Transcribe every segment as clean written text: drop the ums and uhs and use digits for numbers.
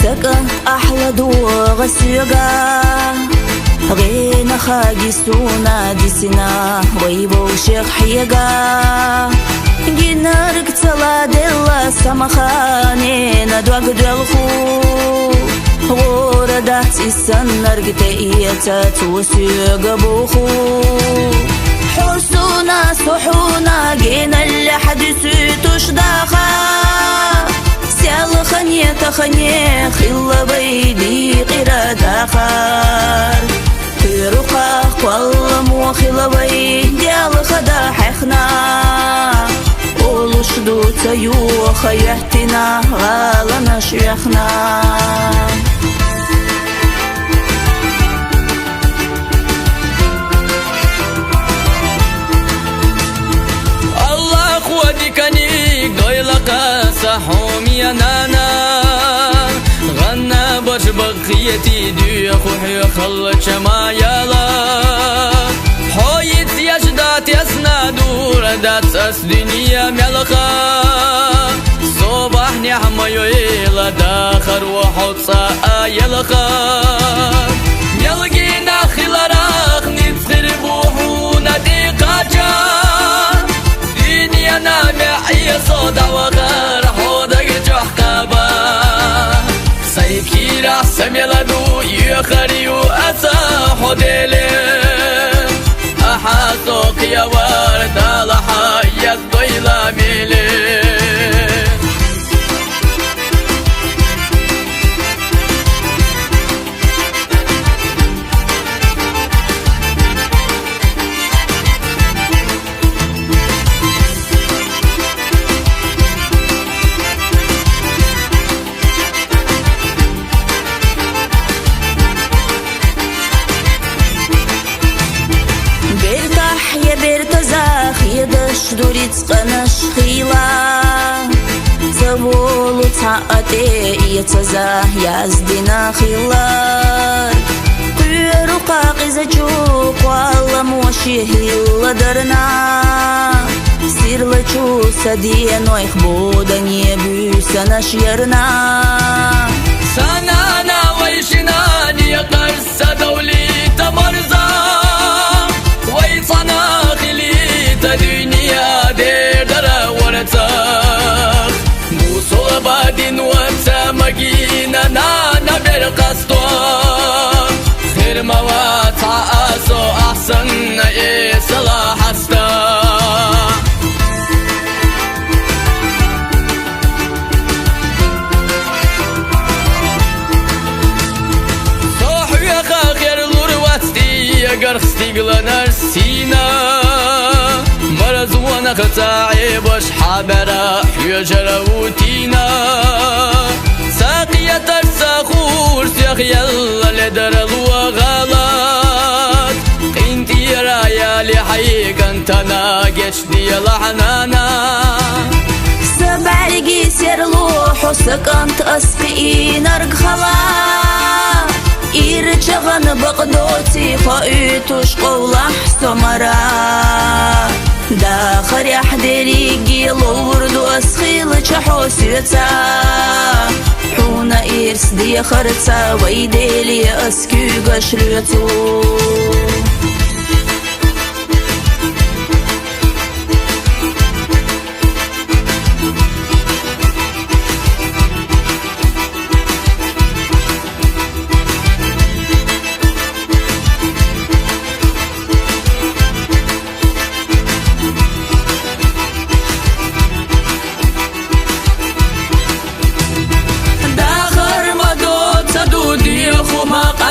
سكن أحلى دوغ سيغا غينا خاجي سونا دي سنا ويبو شيخ حيغا جينارك تلا ديلا سمخاني ندوغ دلخو غوردات السنرق تأيتا توسيغ بوخو حسونا صحونا جينا اللي حدثي تشداخا سيال خنيه تخنيه خلا بيدي قرا داخار تيروقا قوال موخلا بيدي الخدا حخنا ولشدو تيو خيحتنا غالنا شيخنا الله خودي كنيك دويلقا صحوم يا نانا غنى باش بقيتي دي خوحي خل شمايلا حويت يجدات يسنا دور دات الدنيا ملخا صباح نعمة يلا داخر وحط ساعة يلخا يلقينا خلراخ نتخر بوحونا دي قاجا دنيا نامعي صدى وغار حودك جحقابا سيكي رحسم يلدو يخريو أسا حديلي أحاسوك يا ورد لحا يزدوي لاميلي دوري تقنش خيلا زبولو تعاتي يتزا يازدنا خيلا قيرو قاقز جوك والله موشي هيلا درنا سير لچو سدينو يخبودن يبوسنا شيرنا سنانا ويشنا يقرس دولي تمرزا ويصنا الدنيا دير درا ورتاخ موصول بعدين وسامجينا نانا برقصتوا خير موات عاسو أحسن إيه صلاح استا صوح يا خاخر لورواتي قرختي قلنا سينا مرزونا قطاعي باش حابرا يجرى وتينا ساقية ترسخور سيخ يلا لدر الوغالات قينتي رايا لحيك انت ناقش دي لعنانا سبعرقي سيرلوح وسكنت اسقي نرق خلا إيرتشغن بقدوتي خايتوش قولح سمرا داخر يحدري قيلو وردو أسخيل تحوسيتا حونا إيرس دي خرتا ويديلي أسكي قشريتو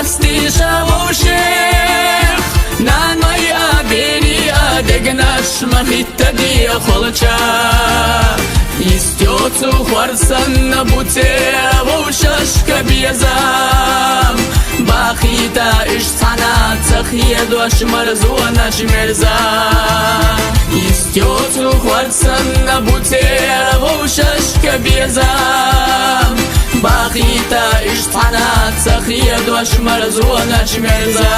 قصدي شاو شيخ نانوي أبيني أدقناش مخيت دي خلچا يستيوتو خورسن بوتي وششك بيزام باخيتا إش صنع تخيد وش مرزونش مرزا يستيوتو خورسن بوتي وششك بيزام باقيتا اشتعنات سخيد وش مرزونش مرزا